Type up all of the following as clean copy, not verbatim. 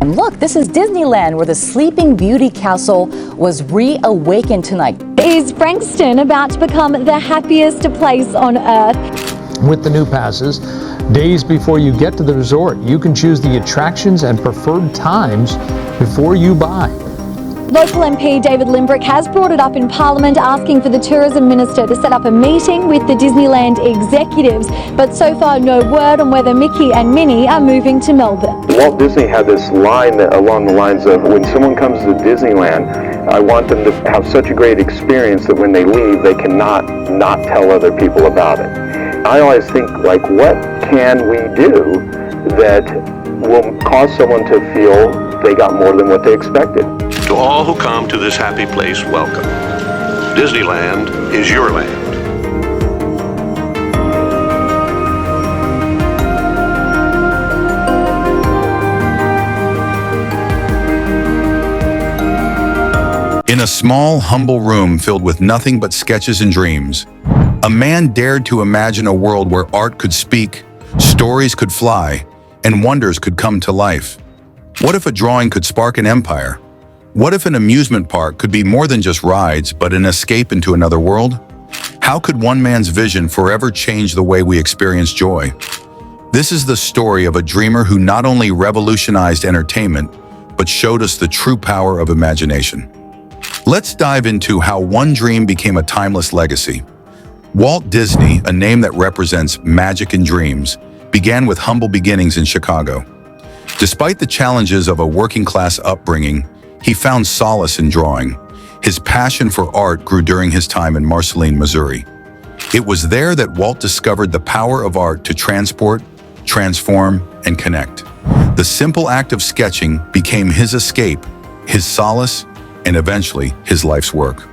And look, this is Disneyland, where the Sleeping Beauty castle was reawakened tonight. Is Frankston about to become the happiest place on earth? With the new passes, days before you get to the resort, you can choose the attractions and preferred times before you buy. Local MP David Limbrick has brought it up in Parliament, asking for the Tourism Minister to set up a meeting with the Disneyland executives, but so far no word on whether Mickey and Minnie are moving to Melbourne. Walt Disney had this line along the lines of, when someone comes to Disneyland, I want them to have such a great experience that when they leave, they cannot not tell other people about it. I always think, like, what can we do that will cause someone to feel they got more than what they expected? To all who come to this happy place, welcome. Disneyland is your land. In a small, humble room filled with nothing but sketches and dreams, a man dared to imagine a world where art could speak, stories could fly, and wonders could come to life. What if a drawing could spark an empire? What if an amusement park could be more than just rides, but an escape into another world? How could one man's vision forever change the way we experience joy? This is the story of a dreamer who not only revolutionized entertainment, but showed us the true power of imagination. Let's dive into how one dream became a timeless legacy. Walt Disney, a name that represents magic and dreams, began with humble beginnings in Chicago. Despite the challenges of a working-class upbringing, he found solace in drawing. His passion for art grew during his time in Marceline, Missouri. It was there that Walt discovered the power of art to transport, transform, and connect. The simple act of sketching became his escape, his solace, and eventually his life's work.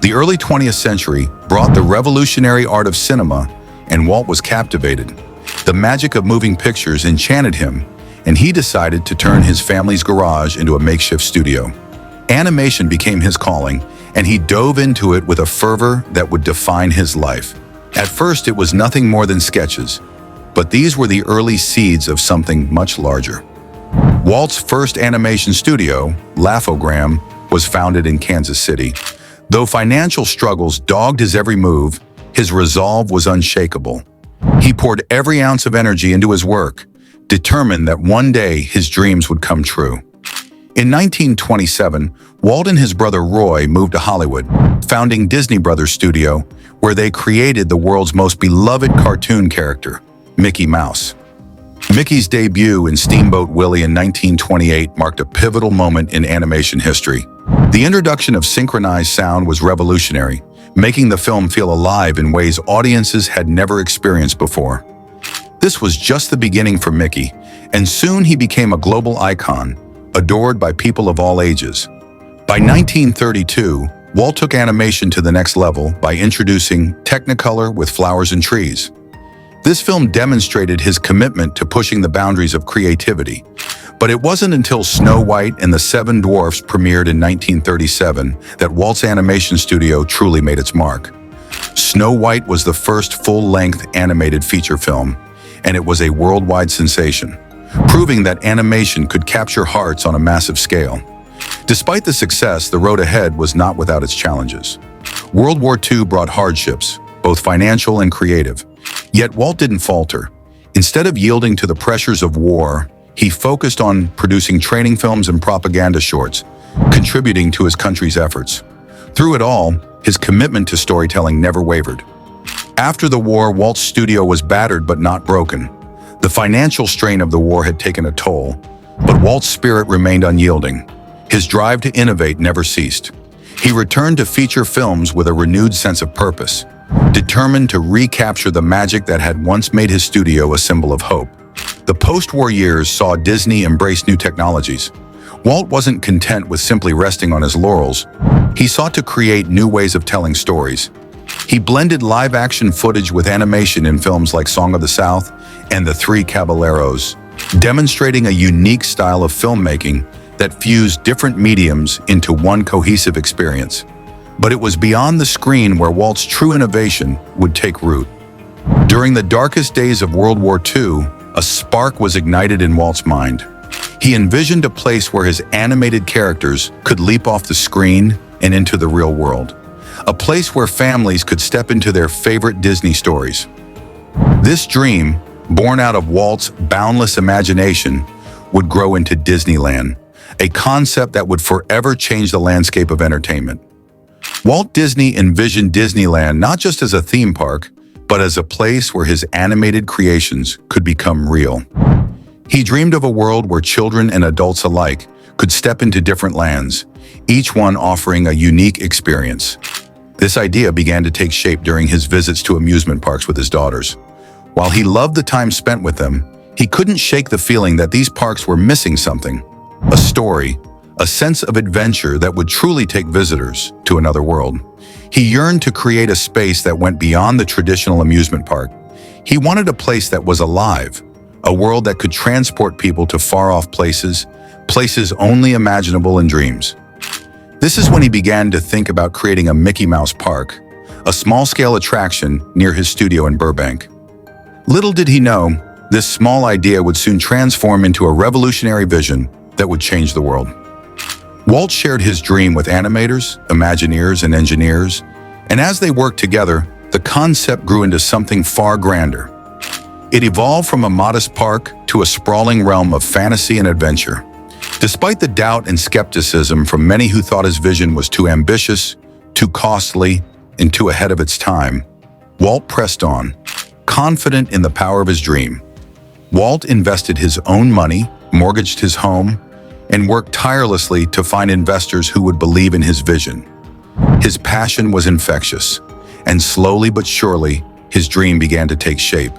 The early 20th century brought the revolutionary art of cinema, and Walt was captivated. The magic of moving pictures enchanted him, and he decided to turn his family's garage into a makeshift studio. Animation became his calling, and he dove into it with a fervor that would define his life. At first, it was nothing more than sketches, but these were the early seeds of something much larger. Walt's first animation studio, Laugh-O-Gram, was founded in Kansas City. Though financial struggles dogged his every move, his resolve was unshakable. He poured every ounce of energy into his work, determined that one day his dreams would come true. In 1927, Walt and his brother Roy moved to Hollywood, founding Disney Brothers Studio, where they created the world's most beloved cartoon character, Mickey Mouse. Mickey's debut in Steamboat Willie in 1928 marked a pivotal moment in animation history. The introduction of synchronized sound was revolutionary, making the film feel alive in ways audiences had never experienced before. This was just the beginning for Mickey, and soon he became a global icon, adored by people of all ages. By 1932, Walt took animation to the next level by introducing Technicolor with flowers and trees. This film demonstrated his commitment to pushing the boundaries of creativity. But it wasn't until Snow White and the Seven Dwarfs premiered in 1937 that Walt's animation studio truly made its mark. Snow White was the first full-length animated feature film, and it was a worldwide sensation, proving that animation could capture hearts on a massive scale. Despite the success, the road ahead was not without its challenges. World War II brought hardships, both financial and creative. Yet Walt didn't falter. Instead of yielding to the pressures of war, he focused on producing training films and propaganda shorts, contributing to his country's efforts. Through it all, his commitment to storytelling never wavered. After the war, Walt's studio was battered but not broken. The financial strain of the war had taken a toll, but Walt's spirit remained unyielding. His drive to innovate never ceased. He returned to feature films with a renewed sense of purpose, determined to recapture the magic that had once made his studio a symbol of hope. The post-war years saw Disney embrace new technologies. Walt wasn't content with simply resting on his laurels. He sought to create new ways of telling stories. He blended live-action footage with animation in films like Song of the South and The Three Caballeros, demonstrating a unique style of filmmaking that fused different mediums into one cohesive experience. But it was beyond the screen where Walt's true innovation would take root. During the darkest days of World War II, a spark was ignited in Walt's mind. He envisioned a place where his animated characters could leap off the screen and into the real world. A place where families could step into their favorite Disney stories. This dream, born out of Walt's boundless imagination, would grow into Disneyland, a concept that would forever change the landscape of entertainment. Walt Disney envisioned Disneyland not just as a theme park, but as a place where his animated creations could become real. He dreamed of a world where children and adults alike could step into different lands, each one offering a unique experience. This idea began to take shape during his visits to amusement parks with his daughters. While he loved the time spent with them, he couldn't shake the feeling that these parks were missing something. A story, a sense of adventure that would truly take visitors to another world. He yearned to create a space that went beyond the traditional amusement park. He wanted a place that was alive, a world that could transport people to far-off places, places only imaginable in dreams. This is when he began to think about creating a Mickey Mouse Park, a small-scale attraction near his studio in Burbank. Little did he know, this small idea would soon transform into a revolutionary vision that would change the world. Walt shared his dream with animators, Imagineers, and engineers, and as they worked together, the concept grew into something far grander. It evolved from a modest park to a sprawling realm of fantasy and adventure. Despite the doubt and skepticism from many who thought his vision was too ambitious, too costly, and too ahead of its time, Walt pressed on, confident in the power of his dream. Walt invested his own money, mortgaged his home, and worked tirelessly to find investors who would believe in his vision. His passion was infectious, and slowly but surely, his dream began to take shape.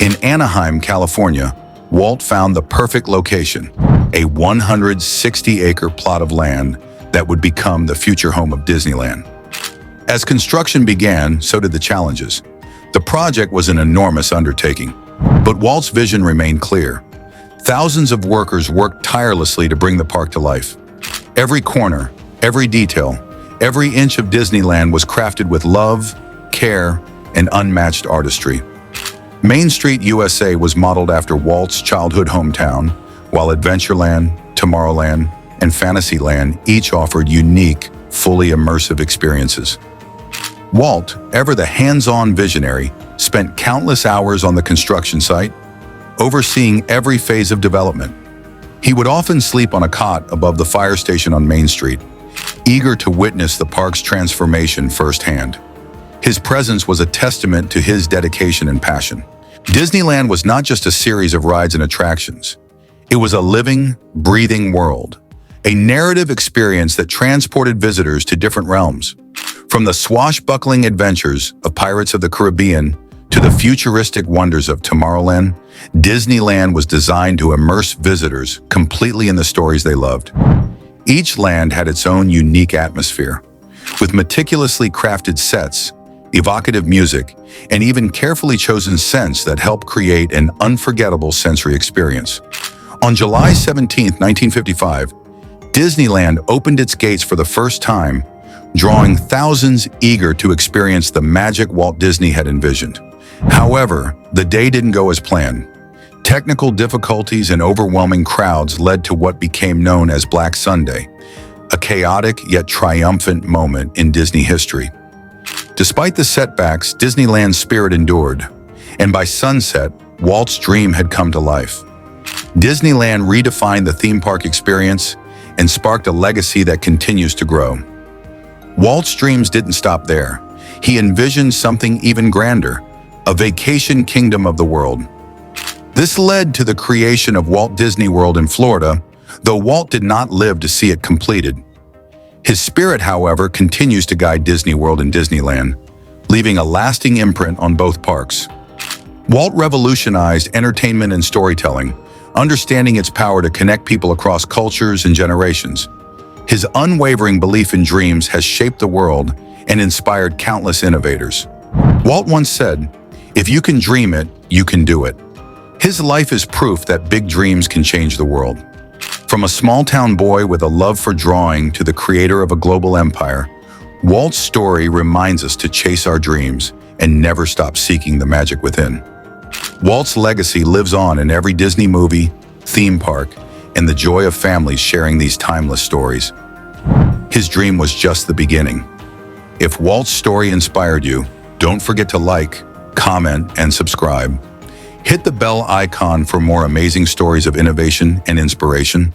In Anaheim, California, Walt found the perfect location, a 160-acre plot of land that would become the future home of Disneyland. As construction began, so did the challenges. The project was an enormous undertaking, but Walt's vision remained clear. Thousands of workers worked tirelessly to bring the park to life. Every corner, every detail, every inch of Disneyland was crafted with love, care, and unmatched artistry. Main Street, USA was modeled after Walt's childhood hometown, while Adventureland, Tomorrowland, and Fantasyland each offered unique, fully immersive experiences. Walt, ever the hands-on visionary, spent countless hours on the construction site, overseeing every phase of development. He would often sleep on a cot above the fire station on Main Street, eager to witness the park's transformation firsthand. His presence was a testament to his dedication and passion. Disneyland was not just a series of rides and attractions. It was a living, breathing world, a narrative experience that transported visitors to different realms. From the swashbuckling adventures of Pirates of the Caribbean to the futuristic wonders of Tomorrowland, Disneyland was designed to immerse visitors completely in the stories they loved. Each land had its own unique atmosphere, with meticulously crafted sets, evocative music, and even carefully chosen scents that help create an unforgettable sensory experience. On July 17, 1955, Disneyland opened its gates for the first time, drawing thousands eager to experience the magic Walt Disney had envisioned. However, the day didn't go as planned. Technical difficulties and overwhelming crowds led to what became known as Black Sunday, a chaotic yet triumphant moment in Disney history. Despite the setbacks, Disneyland's spirit endured, and by sunset, Walt's dream had come to life. Disneyland redefined the theme park experience and sparked a legacy that continues to grow. Walt's dreams didn't stop there. He envisioned something even grander, a vacation kingdom of the world. This led to the creation of Walt Disney World in Florida, though Walt did not live to see it completed. His spirit, however, continues to guide Disney World and Disneyland, leaving a lasting imprint on both parks. Walt revolutionized entertainment and storytelling, understanding its power to connect people across cultures and generations. His unwavering belief in dreams has shaped the world and inspired countless innovators. Walt once said, "If you can dream it, you can do it." His life is proof that big dreams can change the world. From a small-town boy with a love for drawing to the creator of a global empire, Walt's story reminds us to chase our dreams and never stop seeking the magic within. Walt's legacy lives on in every Disney movie, theme park, and the joy of families sharing these timeless stories. His dream was just the beginning. If Walt's story inspired you, don't forget to like, comment, and subscribe. Hit the bell icon for more amazing stories of innovation and inspiration.